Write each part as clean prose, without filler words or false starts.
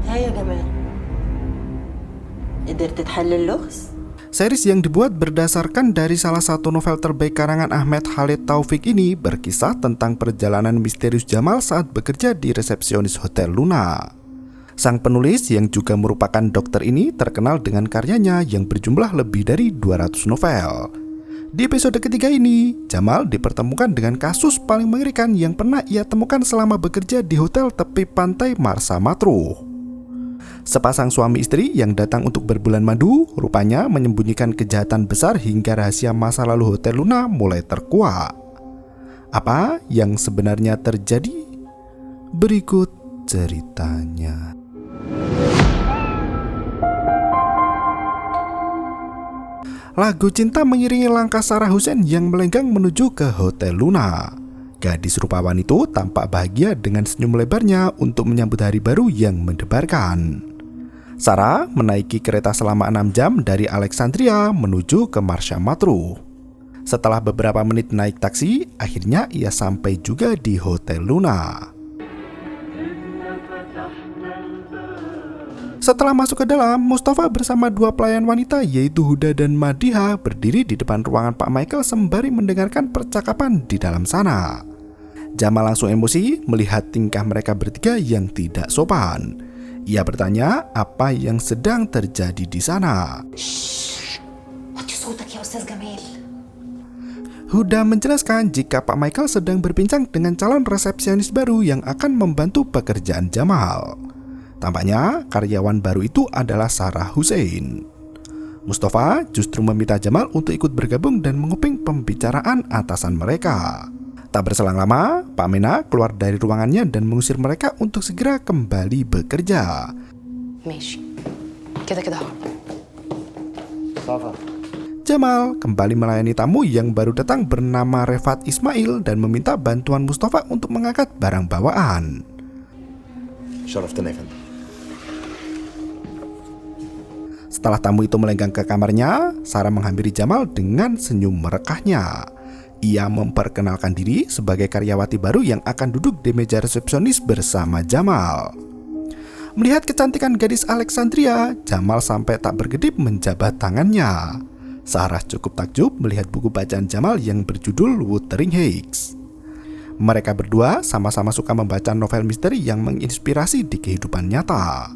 ها يا جمال، قدرت تحل اللغز؟ Series yang dibuat berdasarkan dari salah satu novel terbaik karangan Ahmad Khalid Taufik ini berkisah tentang perjalanan misterius Jamal saat bekerja di resepsionis Hotel Luna. Sang penulis yang juga merupakan dokter ini terkenal dengan karyanya yang berjumlah lebih dari 200 novel. Di episode ketiga ini, Jamal dipertemukan dengan kasus paling mengerikan yang pernah ia temukan selama bekerja di hotel tepi pantai Marsa Matruh. Sepasang suami istri yang datang untuk berbulan madu rupanya menyembunyikan kejahatan besar hingga rahasia masa lalu Hotel Luna mulai terkuak. Apa yang sebenarnya terjadi? Berikut ceritanya. Lagu cinta mengiringi langkah Sarah Hussein yang melenggang menuju ke Hotel Luna. Gadis rupawan itu tampak bahagia dengan senyum lebarnya untuk menyambut hari baru yang mendebarkan. Sarah menaiki kereta selama 6 jam dari Alexandria menuju ke Marsa Matruh. Setelah beberapa menit naik taksi, akhirnya ia sampai juga di Hotel Luna. Setelah masuk ke dalam, Mustafa bersama dua pelayan wanita yaitu Huda dan Madiha berdiri di depan ruangan Pak Michael sembari mendengarkan percakapan di dalam sana. Jamal langsung emosi melihat tingkah mereka bertiga yang tidak sopan. Ia bertanya apa yang sedang terjadi di sana. Huda menjelaskan jika Pak Michael sedang berbincang dengan calon resepsionis baru yang akan membantu pekerjaan Jamal. Tampaknya karyawan baru itu adalah Sarah Hussein. Mustafa justru meminta Jamal untuk ikut bergabung dan menguping pembicaraan atasan mereka. Tak berselang lama, Pak Mena keluar dari ruangannya dan mengusir mereka untuk segera kembali bekerja. Jamal kembali melayani tamu yang baru datang bernama Refat Ismail dan meminta bantuan Mustafa untuk mengangkat barang bawaan. Setelah tamu itu melenggang ke kamarnya, Sarah menghampiri Jamal dengan senyum merekahnya. Ia memperkenalkan diri sebagai karyawati baru yang akan duduk di meja resepsionis bersama Jamal. Melihat kecantikan gadis Alexandria, Jamal sampai tak berkedip menjabat tangannya. Sarah cukup takjub melihat buku bacaan Jamal yang berjudul Wuthering Heights. Mereka berdua sama-sama suka membaca novel misteri yang menginspirasi di kehidupan nyata.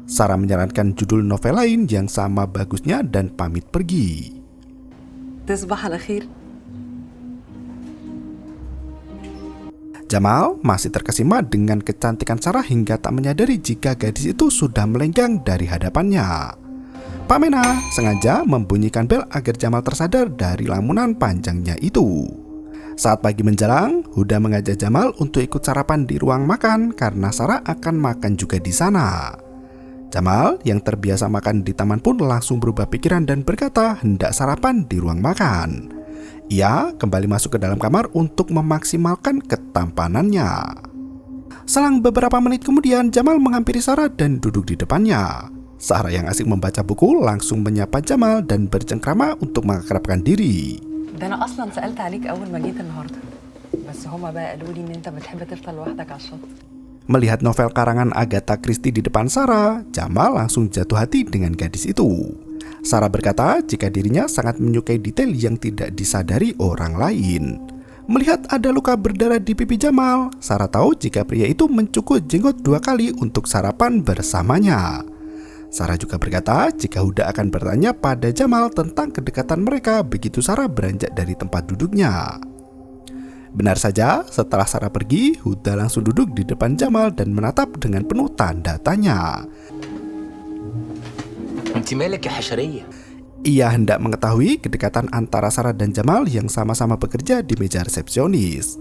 Sarah menyarankan judul novel lain yang sama bagusnya dan pamit pergi. Tasbah ala khair. Jamal masih terkesima dengan kecantikan Sarah hingga tak menyadari jika gadis itu sudah melenggang dari hadapannya. Pak Mena sengaja membunyikan bel agar Jamal tersadar dari lamunan panjangnya itu. Saat pagi menjelang, Huda mengajak Jamal untuk ikut sarapan di ruang makan karena Sarah akan makan juga di sana. Jamal yang terbiasa makan di taman pun langsung berubah pikiran dan berkata hendak sarapan di ruang makan. Ia kembali masuk ke dalam kamar untuk memaksimalkan ketampanannya. Selang beberapa menit kemudian, Jamal menghampiri Sarah dan duduk di depannya. Sarah yang asik membaca buku langsung menyapa Jamal dan bercengkrama untuk mengakrabkan diri. ده أنا أصلاً سألت عليك أول ما جيت النهاردة بس هما بقى قالوا لي إن أنت بتحب تفطر لوحدك على الشط. Melihat novel karangan Agatha Christie di depan Sarah, Jamal langsung jatuh hati dengan gadis itu. Sarah berkata jika dirinya sangat menyukai detail yang tidak disadari orang lain. Melihat ada luka berdarah di pipi Jamal, Sarah tahu jika pria itu mencukur jenggot 2 kali untuk sarapan bersamanya. Sarah juga berkata jika Huda akan bertanya pada Jamal tentang kedekatan mereka begitu Sarah beranjak dari tempat duduknya. Benar saja, setelah Sarah pergi, Huda langsung duduk di depan Jamal dan menatap dengan penuh tanda tanya. Ia hendak mengetahui kedekatan antara Sarah dan Jamal yang sama-sama bekerja di meja resepsionis.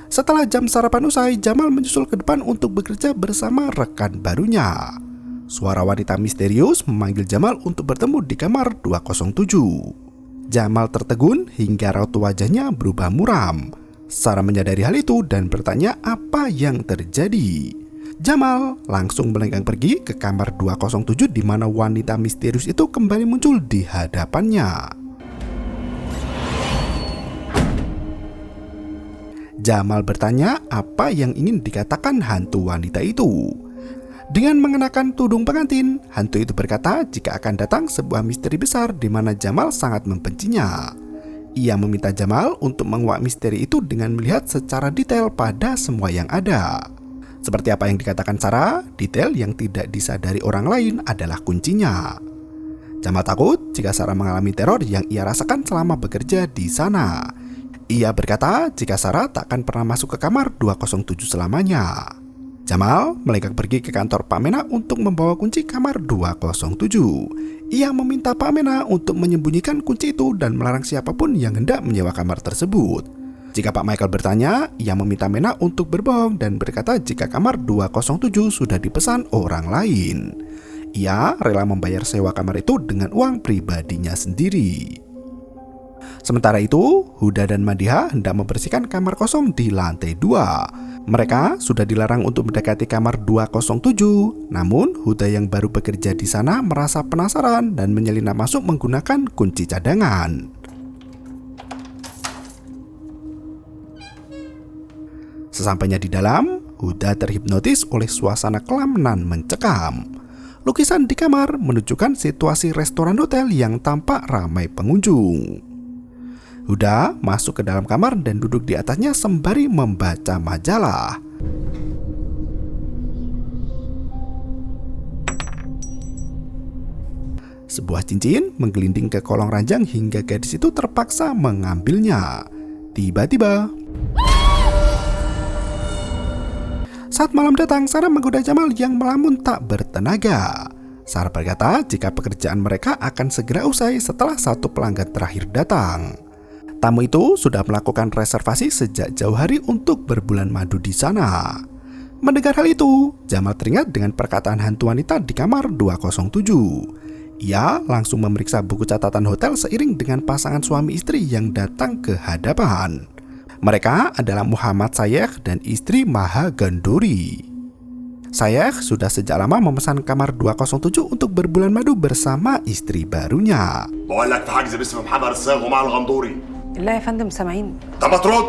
Setelah jam sarapan usai, Jamal menyusul ke depan untuk bekerja bersama rekan barunya. Suara wanita misterius memanggil Jamal untuk bertemu di kamar 207. Jamal tertegun hingga raut wajahnya berubah muram. Sarah menyadari hal itu dan bertanya apa yang terjadi. Jamal langsung melenggang pergi ke kamar 207 di mana wanita misterius itu kembali muncul di hadapannya. Jamal bertanya apa yang ingin dikatakan hantu wanita itu. Dengan mengenakan tudung pengantin, hantu itu berkata jika akan datang sebuah misteri besar di mana Jamal sangat membencinya. Ia meminta Jamal untuk menguak misteri itu dengan melihat secara detail pada semua yang ada. Seperti apa yang dikatakan Sarah, detail yang tidak disadari orang lain adalah kuncinya. Jamal takut jika Sarah mengalami teror yang ia rasakan selama bekerja di sana. Ia berkata jika Sarah tak akan pernah masuk ke kamar 207 selamanya. Jamal melenggang pergi ke kantor Pak Mena untuk membawa kunci kamar 207. Ia meminta Pak Mena untuk menyembunyikan kunci itu dan melarang siapapun yang hendak menyewa kamar tersebut. Jika Pak Michael bertanya, ia meminta Mena untuk berbohong dan berkata jika kamar 207 sudah dipesan orang lain. Ia rela membayar sewa kamar itu dengan uang pribadinya sendiri. Sementara itu, Huda dan Madiha hendak membersihkan kamar kosong di lantai 2. Mereka sudah dilarang untuk mendekati kamar 207. Namun, Huda yang baru bekerja di sana merasa penasaran dan menyelinap masuk menggunakan kunci cadangan. Sesampainya di dalam, Huda terhipnotis oleh suasana kelam nan mencekam. Lukisan di kamar menunjukkan situasi restoran hotel yang tampak ramai pengunjung. Huda masuk ke dalam kamar dan duduk di atasnya sembari membaca majalah. Sebuah cincin menggelinding ke kolong ranjang hingga gadis itu terpaksa mengambilnya. Tiba-tiba, saat malam datang, Sarah menggoda Jamal yang melamun tak bertenaga. Sarah berkata jika pekerjaan mereka akan segera usai setelah satu pelanggan terakhir datang. Tamu itu sudah melakukan reservasi sejak jauh hari untuk berbulan madu di sana. Mendengar hal itu, Jamal teringat dengan perkataan hantu wanita di kamar 207. Ia langsung memeriksa buku catatan hotel seiring dengan pasangan suami istri yang datang ke hadapan. Mereka adalah Muhammad Sayekh dan istri Maha Gandori. Sayekh sudah sejak lama memesan kamar 207 untuk berbulan madu bersama istri barunya. بقول لك في حجز باسم محمد الصاغ ومع الغندوري. لا يا فندم سامعين. طب ما ترد.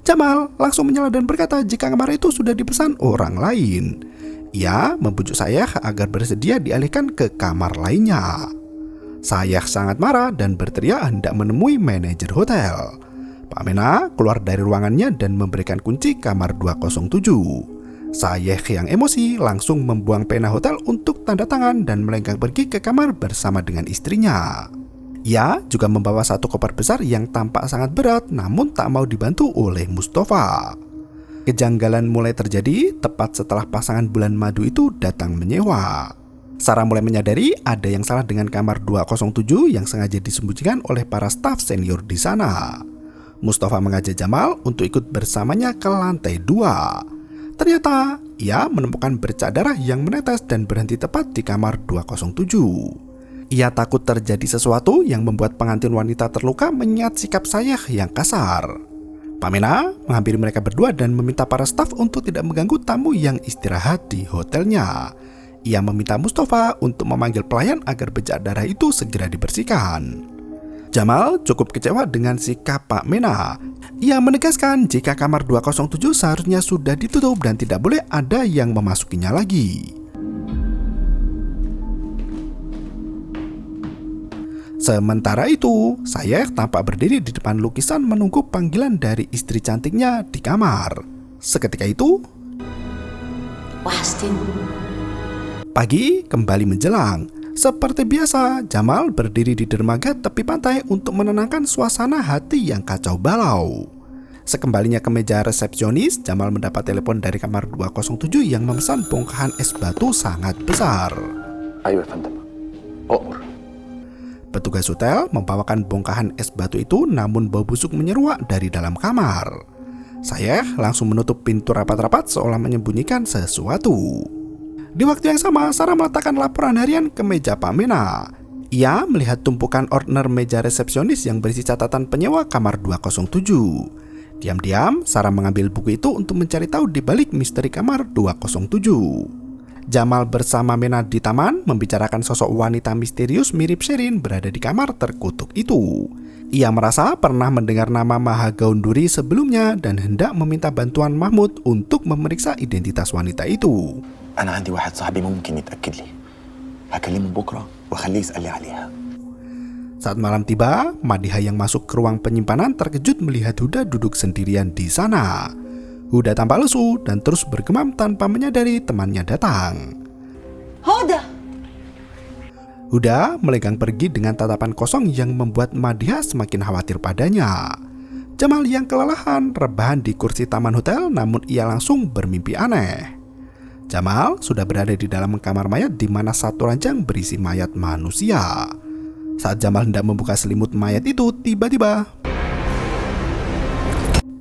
Jamal langsung menyela dan berkata jika kamar itu sudah dipesan orang lain. Ia membujuk Sayekh agar bersedia dialihkan ke kamar lainnya. Sayekh sangat marah dan berteriak hendak menemui manajer hotel. Pak Mena keluar dari ruangannya dan memberikan kunci kamar 207. Sayekh yang emosi langsung membuang pena hotel untuk tanda tangan dan melenggang pergi ke kamar bersama dengan istrinya. Ia juga membawa satu koper besar yang tampak sangat berat namun tak mau dibantu oleh Mustafa. Kejanggalan mulai terjadi tepat setelah pasangan bulan madu itu datang menyewa. Sarah mulai menyadari ada yang salah dengan kamar 207 yang sengaja disembunyikan oleh para staf senior di sana. Mustafa mengajak Jamal untuk ikut bersamanya ke lantai 2. Ternyata ia menemukan bercak darah yang menetes dan berhenti tepat di kamar 207. Ia takut terjadi sesuatu yang membuat pengantin wanita terluka mengingat sikap Sayekh yang kasar. Pak Mena menghampiri mereka berdua dan meminta para staf untuk tidak mengganggu tamu yang istirahat di hotelnya. Ia meminta Mustafa untuk memanggil pelayan agar bercak darah itu segera dibersihkan. Jamal cukup kecewa dengan sikap Pak Mena. Ia menegaskan jika kamar 207 seharusnya sudah ditutup dan tidak boleh ada yang memasukinya lagi. Sementara itu, Sayekh tampak berdiri di depan lukisan menunggu panggilan dari istri cantiknya di kamar. Seketika itu, pagi kembali menjelang. Seperti biasa, Jamal berdiri di dermaga tepi pantai untuk menenangkan suasana hati yang kacau balau. Sekembalinya ke meja resepsionis, Jamal mendapat telepon dari kamar 207 yang memesan bongkahan es batu sangat besar. أيوة يا فندم أؤمر. Petugas hotel membawakan bongkahan es batu itu namun bau busuk menyeruak dari dalam kamar. Sayekh langsung menutup pintu rapat-rapat seolah menyembunyikan sesuatu. Di waktu yang sama, Sarah meletakkan laporan harian ke meja Pak Mena. Ia melihat tumpukan order meja resepsionis yang berisi catatan penyewa kamar 207. Diam-diam, Sarah mengambil buku itu untuk mencari tahu di balik misteri kamar 207. Jamal bersama Mena di taman membicarakan sosok wanita misterius mirip Sherin berada di kamar terkutuk itu. Ia merasa pernah mendengar nama Maha Gaunduri sebelumnya dan hendak meminta bantuan Mahmud untuk memeriksa identitas wanita itu. أنا عندي واحد صاحبي ممكن يتأكد لي. هكلمه بكرة وأخليه يسأل لي عليها. Saat malam tiba, Madiha yang masuk ke ruang penyimpanan terkejut melihat Huda duduk sendirian di sana. Huda tampak lesu dan terus bergemam tanpa menyadari temannya datang. هدى Huda melenggang pergi dengan tatapan kosong yang membuat Madiha semakin khawatir padanya. Jamal yang kelelahan rebahan di kursi taman hotel, namun ia langsung bermimpi aneh. Jamal sudah berada di dalam kamar mayat di mana satu ranjang berisi mayat manusia. Saat Jamal hendak membuka selimut mayat itu, tiba-tiba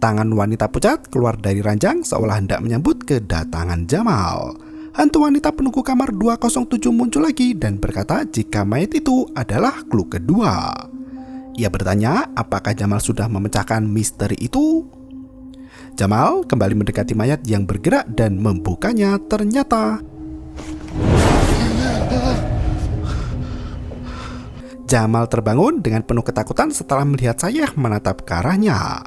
tangan wanita pucat keluar dari ranjang seolah hendak menyambut kedatangan Jamal. Hantu wanita penunggu kamar 207 muncul lagi dan berkata jika mayat itu adalah clue kedua. Ia bertanya apakah Jamal sudah memecahkan misteri itu. Jamal kembali mendekati mayat yang bergerak dan membukanya. Ternyata Jamal terbangun dengan penuh ketakutan setelah melihat Sayeh menatap ke arahnya.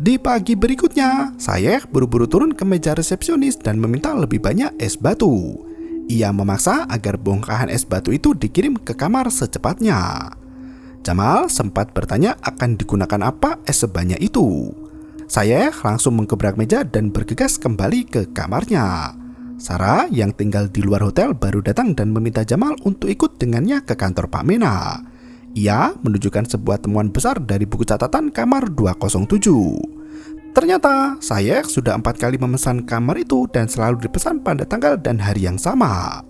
Di pagi berikutnya, Sayeh buru-buru turun ke meja resepsionis dan meminta lebih banyak es batu. Ia memaksa agar bongkahan es batu itu dikirim ke kamar secepatnya. Jamal sempat bertanya akan digunakan apa es sebanyak itu. Sayeh langsung menggebrak meja dan bergegas kembali ke kamarnya. Sarah yang tinggal di luar hotel baru datang dan meminta Jamal untuk ikut dengannya ke kantor Pak Mena. Ia menunjukkan sebuah temuan besar dari buku catatan kamar 207. Ternyata Sayeh sudah 4 kali memesan kamar itu dan selalu dipesan pada tanggal dan hari yang sama.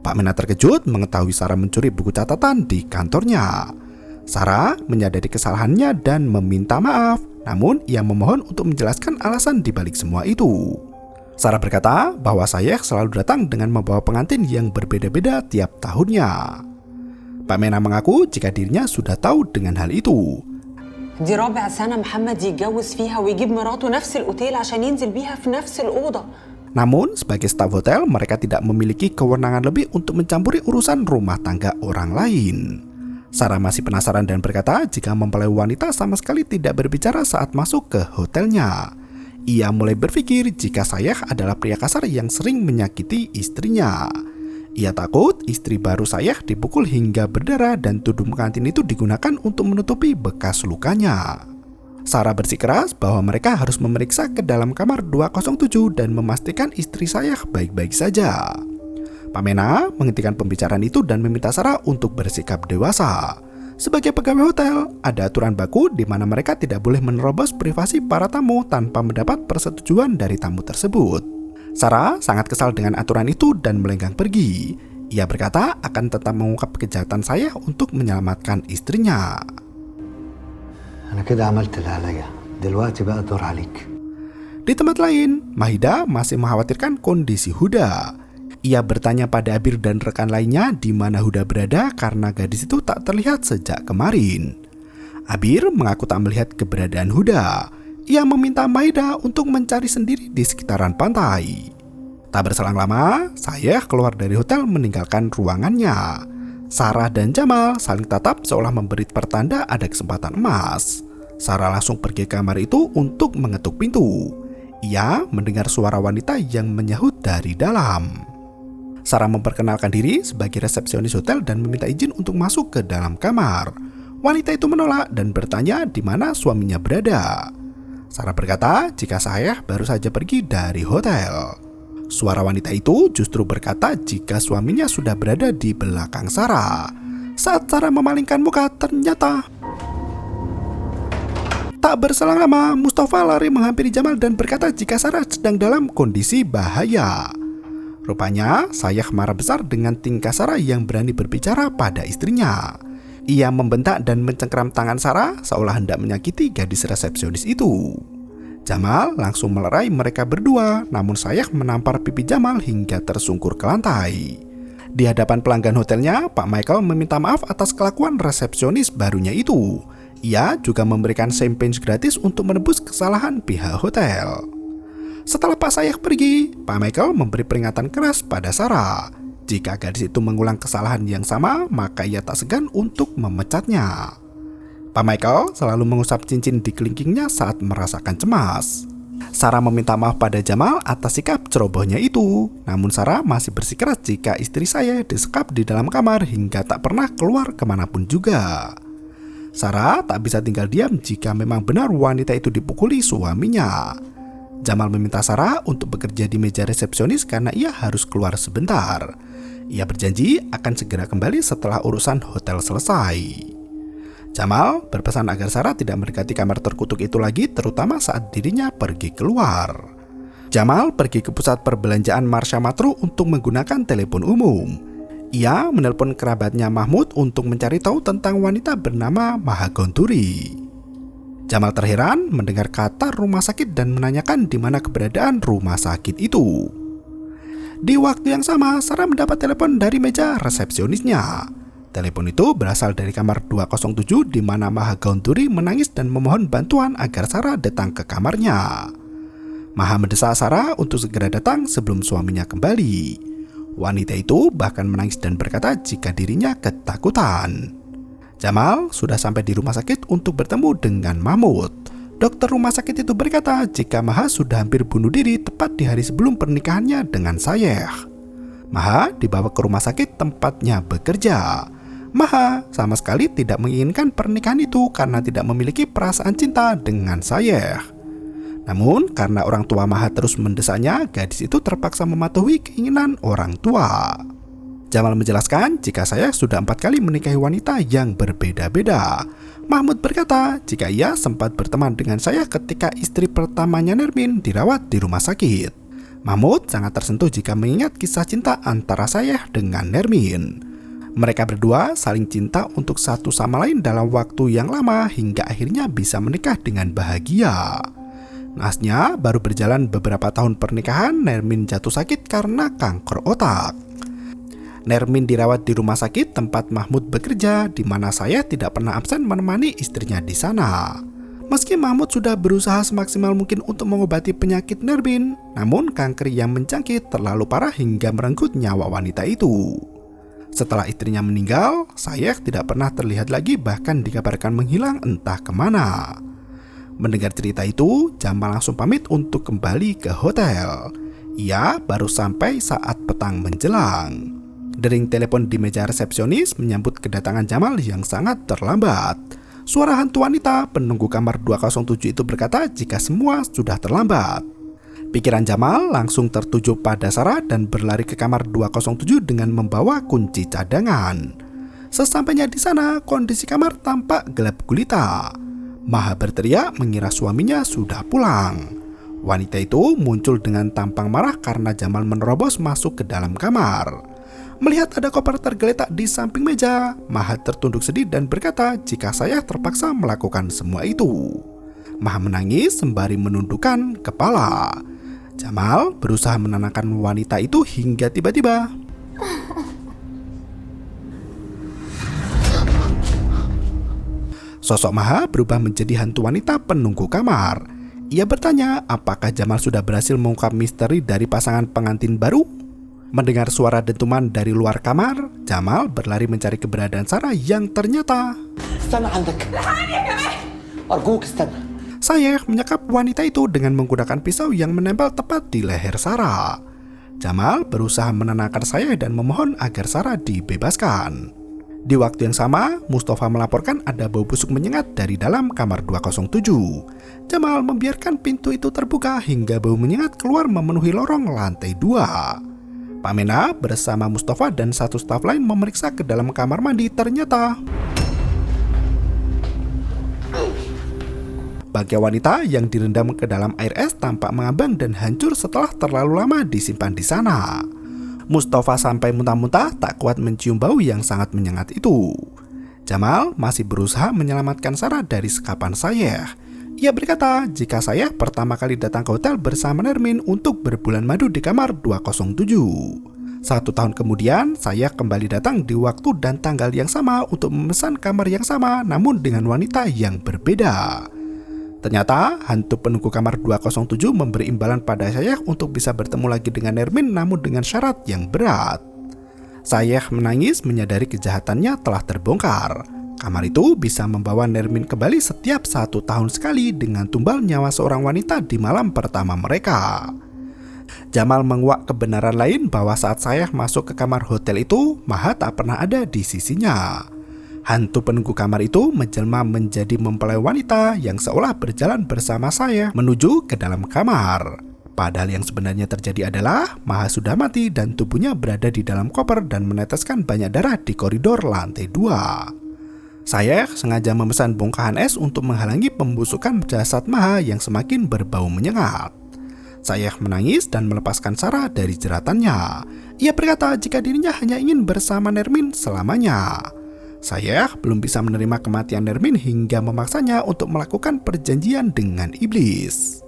Pak Mena terkejut mengetahui Sarah mencuri buku catatan di kantornya. Sarah menyadari kesalahannya dan meminta maaf, namun ia memohon untuk menjelaskan alasan dibalik semua itu. Sarah berkata bahwa Sayeh selalu datang dengan membawa pengantin yang berbeda-beda tiap tahunnya. Pak Mena mengaku jika dirinya sudah tahu dengan hal itu. دي رابع سنة محمد يتجوز فيها ويجيب مراته نفس الأوتيل عشان ينزل بيها في نفس الأوضة. Namun, sebagai staf hotel, mereka tidak memiliki kewenangan lebih untuk mencampuri urusan rumah tangga orang lain. Sarah masih penasaran dan berkata jika mempelai wanita sama sekali tidak berbicara saat masuk ke hotelnya. Ia mulai berpikir jika Sayeh adalah pria kasar yang sering menyakiti istrinya. Ia takut istri baru Sayeh dipukul hingga berdarah dan tubuh pengantin itu digunakan untuk menutupi bekas lukanya. Sarah bersikeras bahwa mereka harus memeriksa ke dalam kamar 207 dan memastikan istri Sayeh baik-baik saja. Pak Mena menghentikan pembicaraan itu dan meminta Sarah untuk bersikap dewasa. Sebagai pegawai hotel, ada aturan baku di mana mereka tidak boleh menerobos privasi para tamu tanpa mendapat persetujuan dari tamu tersebut. Sarah sangat kesal dengan aturan itu dan melenggang pergi. Ia berkata akan tetap mengungkap kejahatan Sayeh untuk menyelamatkan istrinya. Di tempat lain, Mahida masih mengkhawatirkan kondisi Huda. Ia bertanya pada Abir dan rekan lainnya di mana Huda berada karena gadis itu tak terlihat sejak kemarin. Abir mengaku tak melihat keberadaan Huda. Ia meminta Mahida untuk mencari sendiri di sekitaran pantai. Tak berselang lama, Sayeh keluar dari hotel meninggalkan ruangannya. Sarah dan Jamal saling tatap seolah memberi pertanda ada kesempatan emas. Sarah langsung pergi ke kamar itu untuk mengetuk pintu. Ia mendengar suara wanita yang menyahut dari dalam. Sarah memperkenalkan diri sebagai resepsionis hotel dan meminta izin untuk masuk ke dalam kamar. Wanita itu menolak dan bertanya di mana suaminya berada. Sarah berkata jika Sayeh baru saja pergi dari hotel. Suara wanita itu justru berkata jika suaminya sudah berada di belakang Sarah. Saat Sarah memalingkan muka, ternyata tak berselang lama Mustafa lari menghampiri Jamal dan berkata jika Sarah sedang dalam kondisi bahaya. Rupanya Sayeh marah besar dengan tingkah Sarah yang berani berbicara pada istrinya. Ia membentak dan mencengkeram tangan Sarah seolah hendak menyakiti gadis resepsionis itu. Jamal langsung melerai mereka berdua, namun Sayeh menampar pipi Jamal hingga tersungkur ke lantai. Di hadapan pelanggan hotelnya, Pak Michael meminta maaf atas kelakuan resepsionis barunya itu. Ia juga memberikan champagne gratis untuk menebus kesalahan pihak hotel. Setelah Pak Sayeh pergi, Pak Michael memberi peringatan keras pada Sarah. Jika gadis itu mengulang kesalahan yang sama, maka ia tak segan untuk memecatnya. Pak Michael selalu mengusap cincin di kelingkingnya saat merasakan cemas. Sarah meminta maaf pada Jamal atas sikap cerobohnya itu. Namun Sarah masih bersikeras jika istri saya disekap di dalam kamar hingga tak pernah keluar kemanapun juga. Sarah tak bisa tinggal diam jika memang benar wanita itu dipukuli suaminya. Jamal meminta Sarah untuk bekerja di meja resepsionis karena ia harus keluar sebentar. Ia berjanji akan segera kembali setelah urusan hotel selesai. Jamal berpesan agar Sarah tidak mendekati kamar terkutuk itu lagi, terutama saat dirinya pergi keluar. Jamal pergi ke pusat perbelanjaan Marsha Matru untuk menggunakan telepon umum. Ia menelpon kerabatnya Mahmud untuk mencari tahu tentang wanita bernama Maha Gonturi. Jamal terheran mendengar kata rumah sakit dan menanyakan di mana keberadaan rumah sakit itu. Di waktu yang sama, Sarah mendapat telepon dari meja resepsionisnya. Telepon itu berasal dari kamar 207 di mana Maha Gonturi menangis dan memohon bantuan agar Sarah datang ke kamarnya. Maha mendesak Sarah untuk segera datang sebelum suaminya kembali. Wanita itu bahkan menangis dan berkata jika dirinya ketakutan. Jamal sudah sampai di rumah sakit untuk bertemu dengan Mahmud. Dokter rumah sakit itu berkata jika Maha sudah hampir bunuh diri tepat di hari sebelum pernikahannya dengan Sayeh. Maha dibawa ke rumah sakit tempatnya bekerja. Maha sama sekali tidak menginginkan pernikahan itu karena tidak memiliki perasaan cinta dengan Sayeh. Namun karena orang tua Maha terus mendesaknya, gadis itu terpaksa mematuhi keinginan orang tua. Jamal menjelaskan jika Sayeh sudah 4 kali menikahi wanita yang berbeda-beda. Mahmud berkata jika ia sempat berteman dengan Sayeh ketika istri pertamanya Nermin dirawat di rumah sakit. Mahmud sangat tersentuh jika mengingat kisah cinta antara Sayeh dengan Nermin. Mereka berdua saling cinta untuk satu sama lain dalam waktu yang lama hingga akhirnya bisa menikah dengan bahagia. Nasnya baru berjalan beberapa tahun pernikahan, Nermin jatuh sakit karena kanker otak. Nermin dirawat di rumah sakit tempat Mahmud bekerja, di mana saya tidak pernah absen menemani istrinya di sana. Meski Mahmud sudah berusaha semaksimal mungkin untuk mengobati penyakit Nermin, namun kanker yang mencangkit terlalu parah hingga merenggut nyawa wanita itu. Setelah istrinya meninggal, Sayeh tidak pernah terlihat lagi, bahkan dikabarkan menghilang entah kemana. Mendengar cerita itu, Jamal langsung pamit untuk kembali ke hotel. Ia baru sampai saat petang menjelang. Dering telepon di meja resepsionis menyambut kedatangan Jamal yang sangat terlambat. Suara hantu wanita penunggu kamar 207 itu berkata jika semua sudah terlambat. Pikiran Jamal langsung tertuju pada Sarah dan berlari ke kamar 207 dengan membawa kunci cadangan. Sesampainya di sana, kondisi kamar tampak gelap gulita. Maha berteriak mengira suaminya sudah pulang. Wanita itu muncul dengan tampang marah karena Jamal menerobos masuk ke dalam kamar. Melihat ada koper tergeletak di samping meja, Maha tertunduk sedih dan berkata jika saya terpaksa melakukan semua itu. Maha menangis sembari menundukkan kepala. Jamal berusaha menenangkan wanita itu hingga tiba-tiba sosok Maha berubah menjadi hantu wanita penunggu kamar. Ia bertanya apakah Jamal sudah berhasil mengungkap misteri dari pasangan pengantin baru. Mendengar suara dentuman dari luar kamar, Jamal berlari mencari keberadaan Sarah yang ternyata Sayeh menyekap wanita itu dengan menggunakan pisau yang menempel tepat di leher Sarah. Jamal berusaha menenangkan Sayeh dan memohon agar Sarah dibebaskan. Di waktu yang sama, Mustafa melaporkan ada bau busuk menyengat dari dalam kamar 207. Jamal membiarkan pintu itu terbuka hingga bau menyengat keluar memenuhi lorong lantai 2. Pak Mena bersama Mustafa dan satu staf lain memeriksa ke dalam kamar mandi. Ternyata bagian wanita yang direndam ke dalam air es tampak mengambang dan hancur setelah terlalu lama disimpan di sana. Mustafa sampai muntah-muntah tak kuat mencium bau yang sangat menyengat itu. Jamal masih berusaha menyelamatkan Sarah dari sekapan Sayeh. Ia berkata jika Sayeh pertama kali datang ke hotel bersama Nermin untuk berbulan madu di kamar 207. 1 tahun kemudian, Sayeh kembali datang di waktu dan tanggal yang sama untuk memesan kamar yang sama namun dengan wanita yang berbeda. Ternyata hantu penunggu kamar 207 memberi imbalan pada Sayeh untuk bisa bertemu lagi dengan Nermin namun dengan syarat yang berat. Sayeh menangis menyadari kejahatannya telah terbongkar. Kamar itu bisa membawa Nermin kembali setiap 1 tahun sekali dengan tumbal nyawa seorang wanita di malam pertama mereka. Jamal menguak kebenaran lain bahwa saat Sayeh masuk ke kamar hotel itu, Maha tak pernah ada di sisinya. Hantu penunggu kamar itu menjelma menjadi mempelai wanita yang seolah berjalan bersama Sayeh menuju ke dalam kamar. Padahal yang sebenarnya terjadi adalah Maha sudah mati dan tubuhnya berada di dalam koper dan meneteskan banyak darah di koridor lantai 2. Sayeh sengaja memesan bongkahan es untuk menghalangi pembusukan jasad Maha yang semakin berbau menyengat. Sayeh menangis dan melepaskan Sarah dari jeratannya. Ia berkata jika dirinya hanya ingin bersama Nermin selamanya. Sayeh belum bisa menerima kematian Nermin hingga memaksanya untuk melakukan perjanjian dengan iblis.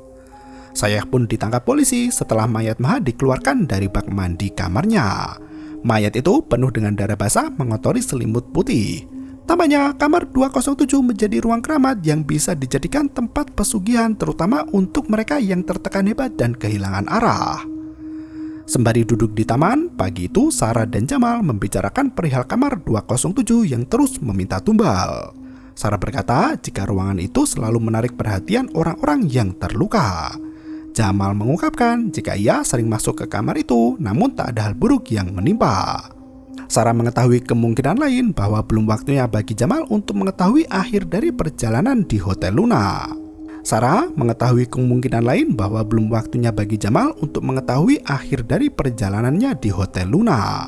Sayeh pun ditangkap polisi setelah mayat Maha dikeluarkan dari bak mandi kamarnya. Mayat itu penuh dengan darah basah mengotori selimut putih. Tampaknya kamar 207 menjadi ruang keramat yang bisa dijadikan tempat pesugihan terutama untuk mereka yang tertekan hebat dan kehilangan arah. Sembari duduk di taman, pagi itu Sarah dan Jamal membicarakan perihal kamar 207 yang terus meminta tumbal. Sarah berkata jika ruangan itu selalu menarik perhatian orang-orang yang terluka. Jamal mengungkapkan jika ia sering masuk ke kamar itu namun tak ada hal buruk yang menimpa. Sarah mengetahui kemungkinan lain bahwa belum waktunya bagi Jamal untuk mengetahui akhir dari perjalanan di Hotel Luna. Sarah mengetahui kemungkinan lain bahwa belum waktunya bagi Jamal untuk mengetahui akhir dari perjalanannya di Hotel Luna.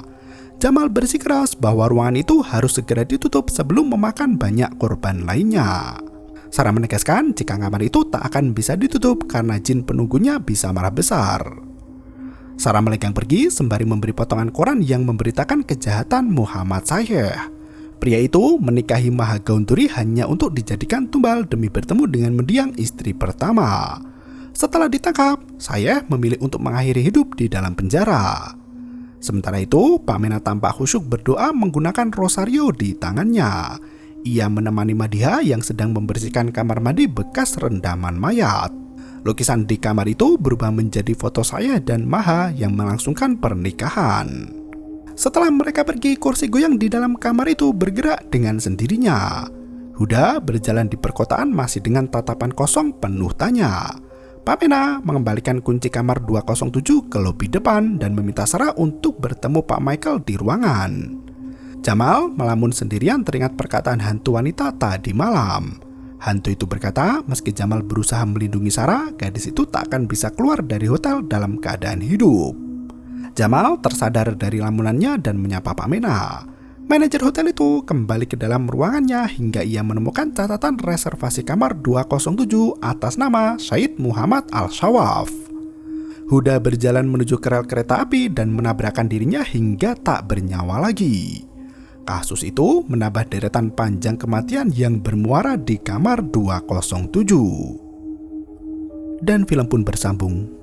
Jamal bersikeras bahwa ruangan itu harus segera ditutup sebelum memakan banyak korban lainnya. Sarah menegaskan jika kamar itu tak akan bisa ditutup karena jin penunggunya bisa marah besar. Sarah melenggang pergi sembari memberi potongan koran yang memberitakan kejahatan Muhammad Sayeh. Pria itu menikahi Maha Gaunturi hanya untuk dijadikan tumbal demi bertemu dengan mendiang istri pertama. Setelah ditangkap, Sayeh memilih untuk mengakhiri hidup di dalam penjara. Sementara itu, Pak Mena tampak khusyuk berdoa menggunakan rosario di tangannya. Ia menemani Madiha yang sedang membersihkan kamar mandi bekas rendaman mayat. Lukisan di kamar itu berubah menjadi foto Sayeh dan Maha yang melangsungkan pernikahan. Setelah mereka pergi, kursi goyang di dalam kamar itu bergerak dengan sendirinya. Huda berjalan di perkotaan masih dengan tatapan kosong penuh tanya. Pamena mengembalikan kunci kamar 207 ke lobi depan dan meminta Sarah untuk bertemu Pak Michael di ruangan. Jamal melamun sendirian teringat perkataan hantu wanita tadi malam. Hantu itu berkata, meski Jamal berusaha melindungi Sarah, gadis itu tak akan bisa keluar dari hotel dalam keadaan hidup. Jamal tersadar dari lamunannya dan menyapa Pak Mena. Manajer hotel itu kembali ke dalam ruangannya hingga ia menemukan catatan reservasi kamar 207 atas nama Syed Muhammad Al-Shawaf. Huda berjalan menuju ke rel kereta api dan menabrakkan dirinya hingga tak bernyawa lagi. Kasus itu menambah deretan panjang kematian yang bermuara di kamar 207. Dan film pun bersambung.